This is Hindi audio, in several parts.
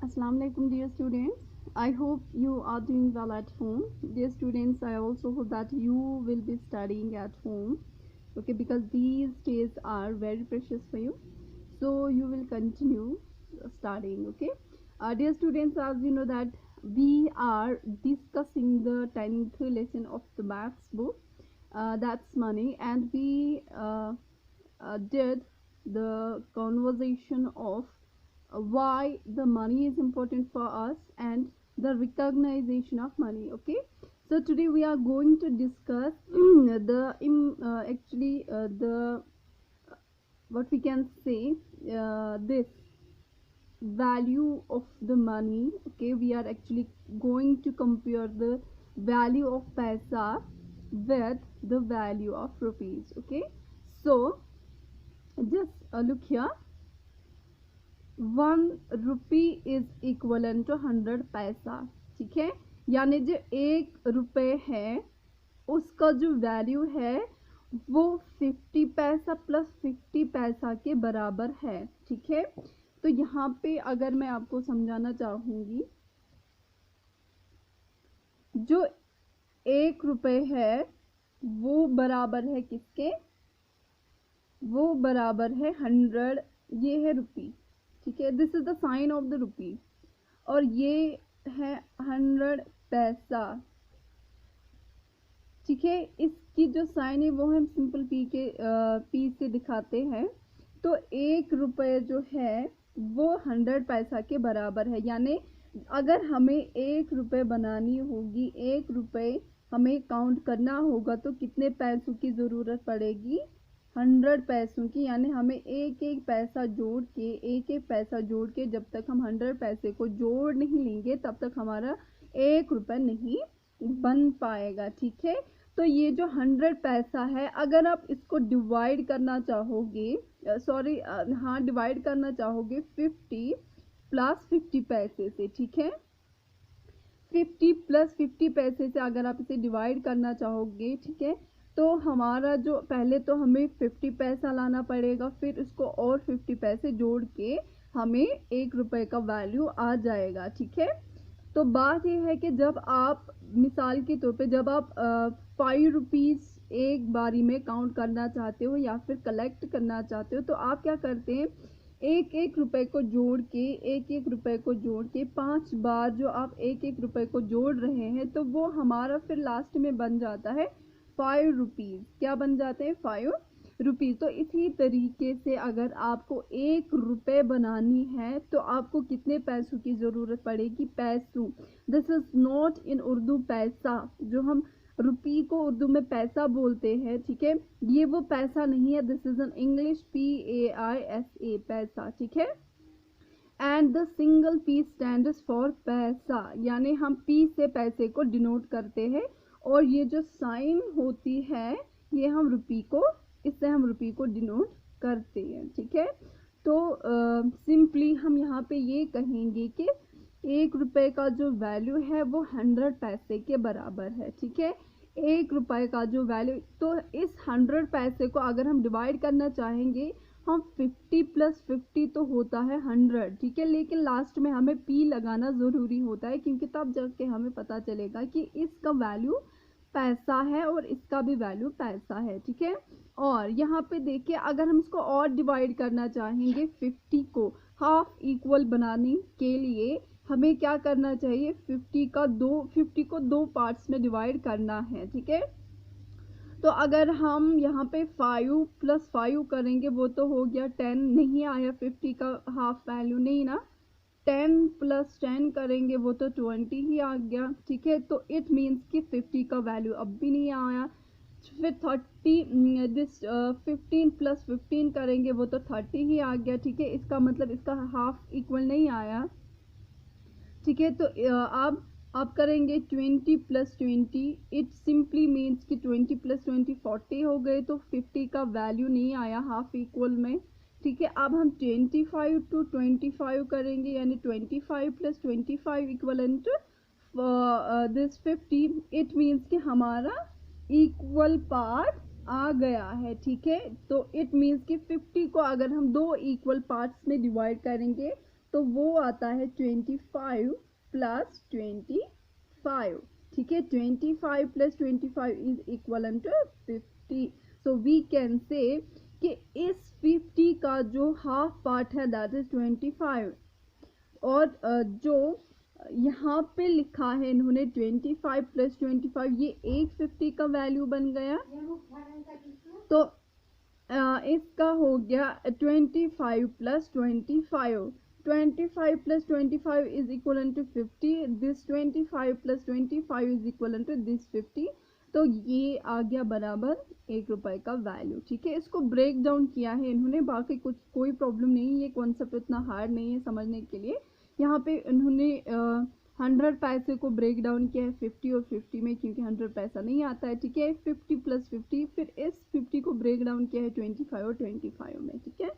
Assalamu alaikum, dear students. I hope you are doing well at home. Dear students, I also hope that you will be studying at home. Okay, because these days are very precious for you. So you will continue studying. Okay, dear students, as you know that we are discussing the 10th lesson of the maths book. That's money, and we did the conversation of why the money is important for us and the recognition of money. Okay, so today we are going to discuss the what we can say, this value of the money. Okay, we are actually going to compare the value of paisa with the value of rupees. Okay, so just look here. 1 rupee is equal to 100 पैसा. ठीक है, यानी जो 1 रुपए है उसका जो वैल्यू है वो 50 पैसा प्लस 50 पैसा के बराबर है. ठीक है, तो यहाँ पे अगर मैं आपको समझाना चाहूंगी, जो 1 रुपए है वो बराबर है किसके, वो बराबर है 100. ये है रुपी. ठीक है, this is the sign of the rupee. और ये है 100 पैसा. ठीक है, इसकी जो साइन है वो हम सिंपल पी से दिखाते हैं. तो 1 रुपए जो है वो 100 पैसा के बराबर है. यानी अगर हमें 1 रुपए बनानी होगी, 1 रुपए हमें काउंट करना होगा, तो कितने पैसों की ज़रूरत पड़ेगी, 100 पैसों की. यानी हमें एक एक पैसा जोड़ के जब तक हम 100 पैसे को जोड़ नहीं लेंगे तब तक हमारा 1 रुपए नहीं बन पाएगा. ठीक है, तो ये जो 100 पैसा है, अगर आप इसको डिवाइड करना चाहोगे, डिवाइड करना चाहोगे 50 प्लस 50 पैसे से. ठीक है, 50 प्लस 50 पैसे से अगर आप इसे डिवाइड करना चाहोगे, ठीक है, तो हमारा जो पहले तो हमें 50 पैसा लाना पड़ेगा, फिर उसको और 50 पैसे जोड़ के हमें 1 रुपए का वैल्यू आ जाएगा. ठीक है, तो बात यह है कि जब आप मिसाल के तौर पे जब आप 5 रुपीज़ एक बारी में काउंट करना चाहते हो या फिर कलेक्ट करना चाहते हो, तो आप क्या करते हैं, एक एक रुपए को जोड़ के 5 बार जो आप एक एक रुपए को जोड़ रहे हैं, तो वो हमारा फिर लास्ट में बन जाता है 5 रुपीज़. क्या बन जाते हैं, 5 रुपीज़. तो इसी तरीके से अगर आपको 1 रुपए बनानी है तो आपको कितने पैसों की ज़रूरत पड़ेगी, पैसों. This is not in Urdu पैसा. जो हम रुपी को उर्दू में पैसा बोलते हैं, ठीक है, ये वो पैसा नहीं है. This is an English PAISA, पैसा. ठीक है, and the single P stands for पैसा. यानी हम पी से पैसे को डिनोट करते हैं, और ये जो साइन होती है ये हम रुपी को, इससे हम रुपी को डिनोट करते हैं. ठीक है, तो सिंपली हम यहाँ पे ये कहेंगे कि 1 रुपए का जो वैल्यू है वो 100 पैसे के बराबर है. ठीक है, 1 रुपए का जो वैल्यू, तो इस 100 पैसे को अगर हम डिवाइड करना चाहेंगे, हम 50 प्लस 50 तो होता है 100. ठीक है, लेकिन लास्ट में हमें पी लगाना ज़रूरी होता है, क्योंकि तब जाके हमें पता चलेगा कि इसका वैल्यू पैसा है और इसका भी वैल्यू पैसा है. ठीक है, और यहाँ पे देखिए, अगर हम इसको और डिवाइड करना चाहेंगे, 50 को हाफ इक्वल बनाने के लिए हमें क्या करना चाहिए, 50 को 2 पार्ट्स में डिवाइड करना है. ठीक है, तो अगर हम यहाँ पे 5 प्लस 5 करेंगे, वो तो हो गया 10. नहीं आया 50 का हाफ वैल्यू, नहीं ना. 10 प्लस 10 करेंगे, वो तो 20 ही आ गया. ठीक है, तो इट मीन्स कि 50 का वैल्यू अब भी नहीं आया. फिर 30, 15 प्लस 15 करेंगे, वो तो 30 ही आ गया. ठीक है, इसका मतलब इसका हाफ इक्वल नहीं आया. ठीक है, तो अब करेंगे 20 प्लस 20. इट सिंपली मीन्स कि 20 प्लस 20 40 हो गए, तो 50 का वैल्यू नहीं आया हाफ इक्वल में. ठीक है, अब हम 25 टू 25 करेंगे, यानी 25 plus 25 equivalent this 50. It means कि हमारा इक्वल पार्ट आ गया है. ठीक है, तो इट मीन्स कि 50 को अगर हम 2 इक्वल पार्ट्स में डिवाइड करेंगे तो वो आता है 25 प्लस 25। ठीक है, 25 plus 25 is equal to 50। So we can say कि इस 50 का जो हाफ पार्ट है दैट इज 25, और जो यहाँ पे लिखा है इन्होंने 25 प्लस 25, ये एक 50 का वैल्यू बन गया। तो इसका हो गया 25 plus 25। 25 plus 25 is equal to 50। This 25 plus 25 is equal to this 50। तो ये आ गया बराबर 1 रुपए का वैल्यू। ठीक है, इसको ब्रेक डाउन किया है इन्होंने, बाकी कुछ कोई प्रॉब्लम नहीं, ये कॉन्सेप्ट इतना हार्ड नहीं है समझने के लिए। यहाँ पे इन्होंने 100 पैसे को ब्रेक डाउन किया है 50 और 50 में, क्योंकि 100 पैसा नहीं आता है। ठीक है, 50 प्लस 50, फिर इस 50 को ब्रेक डाउन किया है 25 और 25 में। ठीक है,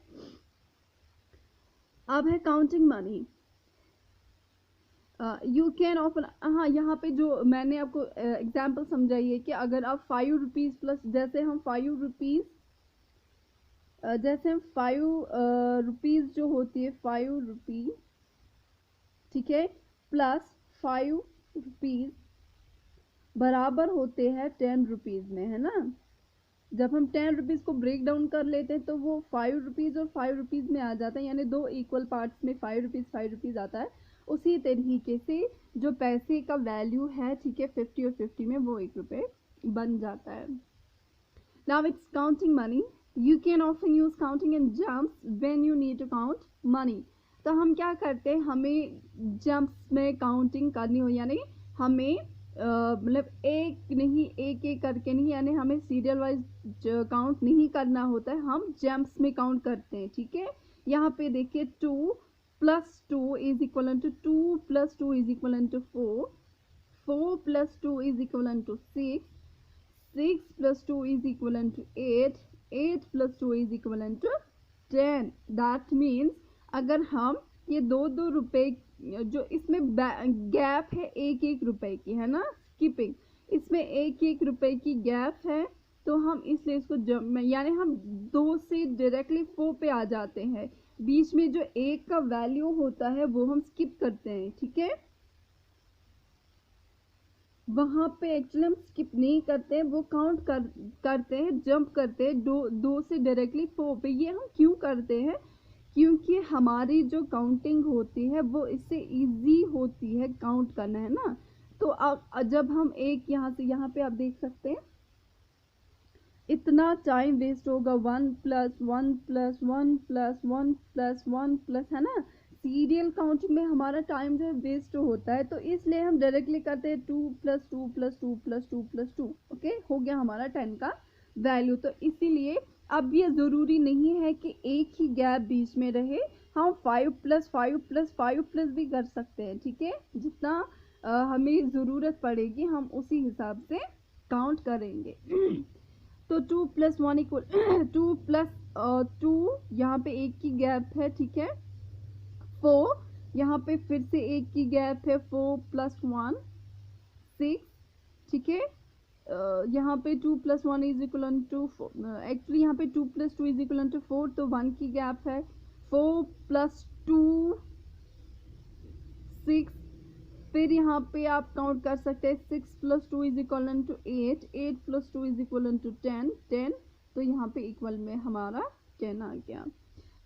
अब है counting money. You can often, हाँ यहाँ पे जो मैंने आपको एग्जाम्पल समझाई है कि अगर आप 5 रुपीज़ प्लस, जैसे हम 5 रुपीज़, जैसे हम 5 रुपीज़ जो होती है 5 रुपीज़, ठीक है, प्लस 5 रुपीज़ बराबर होते हैं 10 रुपीज़ में, है ना। जब हम 10 रुपीज़ को ब्रेक डाउन कर लेते हैं तो वो 5 रुपीज़ और 5 रुपीज़ में आ जाता है, यानी दो इक्वल पार्ट्स में 5 रुपीज़ आता है। उसी तरीके से जो पैसे का वैल्यू है, ठीक है, 50 और 50 में, वो 1 रुपये बन जाता है। Now it's counting money. You can often use counting in jumps when you need to count money. तो हम क्या करते हैं, हमें जम्प्स में काउंटिंग करनी हो, यानी हमें मतलब एक नहीं, एक एक करके नहीं, यानी हमें सीरियल वाइज काउंट नहीं करना होता है, हम जम्प्स में काउंट करते हैं। ठीक है, यहाँ पे देखिए 2 plus 2 is equal to 2 plus 2 is equal to 4, 4 plus 2 is equal to 6, 6 plus 2 is equal to 8, 8 plus 2 is equal to 10। That means अगर हम ये दो रुपए, जो इसमें गैप है एक एक रुपए की, है ना, स्किपिंग, इसमें एक एक रुपए की गैप है, तो हम इसलिए इसको यानी हम 2 से डायरेक्टली 4 पे आ जाते हैं। बीच में जो एक का वैल्यू होता है वो हम स्किप करते हैं। ठीक है, वहां पे एक्चुअली हम स्किप नहीं करते हैं, वो काउंट करते हैं, जंप करते हैं दो से डायरेक्टली 4 पे। ये हम क्यों करते हैं, क्योंकि हमारी जो काउंटिंग होती है वो इससे इजी होती है काउंट करना, है ना। तो जब हम एक यहाँ से यहाँ पे आप देख सकते हैं इतना टाइम वेस्ट होगा, 1 plus 1 plus 1 plus 1 plus 1 plus, है ना, सीरियल काउंटिंग में हमारा टाइम जो है वेस्ट होता है, तो इसलिए हम डायरेक्टली करते हैं 2 plus 2 plus 2 plus 2 plus 2। Okay, हो गया हमारा 10 का वैल्यू। तो इसीलिए अब ये ज़रूरी नहीं है कि एक ही गैप बीच में रहे, हम 5 प्लस 5 प्लस 5 प्लस भी कर सकते हैं। ठीक है, जितना हमें ज़रूरत पड़ेगी हम उसी हिसाब से काउंट करेंगे। तो 2 प्लस 1 इक्वल 2 प्लस 2, यहाँ पे एक की गैप है। ठीक है, 4, यहाँ पे फिर से एक की गैप है, 4 प्लस 1 6। ठीक है, यहाँ पे 2 plus 1 is equal to, actually यहाँ पे 2 प्लस 2 इज इक्वल टू 4, तो 1 की गैप है, 4 प्लस 2 6। फिर यहाँ पे आप काउंट कर सकते हैं 6 plus 2 is equal to 8, 8 plus 2 is equal to 10, 10। तो यहाँ पे इक्वल में हमारा 10 आ गया।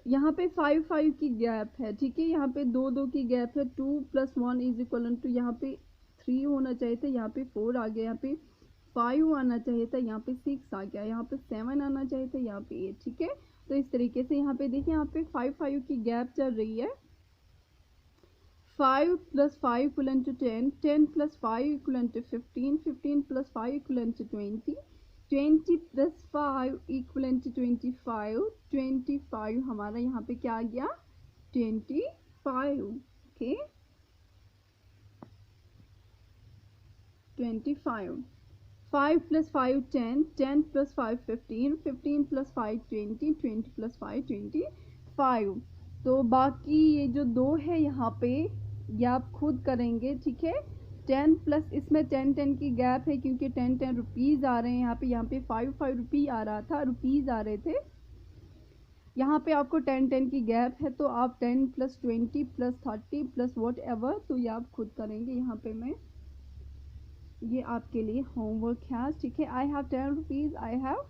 यहाँ पे 5 5 की गैप है। ठीक है, यहाँ पे 2 2 की गैप है, 2 प्लस 1 इज इक्वल टू, यहाँ पे 3 होना चाहिए था, यहाँ पे 4 आ गया, यहाँ पे 5 आना चाहिए था, यहाँ पे 6 आ गया, यहाँ पे 7 आना चाहिए था, यहाँ पे 8। ठीक है, तो इस तरीके से यहाँ पे देखिए, यहाँ पे 5 5 की गैप चल रही है। 5 plus 5 equal to 10, 10 plus 5 equal to 15, 15 plus 5 equal to 20, 20 plus 5 equal to 25, 25 हमारा यहाँ पे क्या आ गया, 25। Okay, 25। 5 plus 5 10, 10 plus 5 15, 15 plus 5 20, 20 plus 5 25। तो बाकी ये जो 2 है यहाँ पे, ये आप खुद करेंगे। ठीक है, 10 प्लस, इसमें 10 10 की गैप है क्योंकि 10 10 रुपीज़ आ रहे हैं यहाँ पे 5 5 रुपी आ रहा था, रुपीज़ आ रहे थे। यहाँ पे आपको 10-10 की गैप है, तो आप 10 plus 20 plus 30 plus what ever, तो ये आप खुद करेंगे। यहाँ पे मैं ये आपके लिए होमवर्क है, ठीक है। I have 10 rupees, I have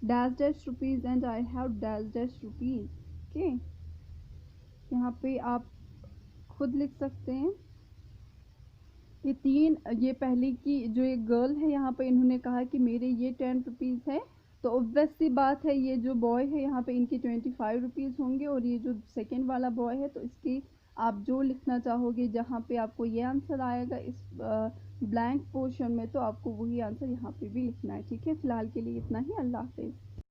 dash dash rupees and I have dash dash rupees, okay. यहाँ पे आप खुद लिख सकते हैं। ये पहली की जो एक गर्ल है यहाँ पे, इन्होंने कहा कि मेरे ये 10 रुपीज़ है, तो ऑब्वियस सी बात है ये जो बॉय है यहाँ पे इनके 25 रुपीज़ होंगे, और ये जो सेकंड वाला बॉय है तो इसकी आप जो लिखना चाहोगे जहाँ पे आपको ये आंसर आएगा इस ब्लैंक पोर्शन में, तो आपको वही आंसर यहाँ पे भी लिखना है, ठीक है। फिलहाल के लिए इतना ही, अल्लाह हाफिज़।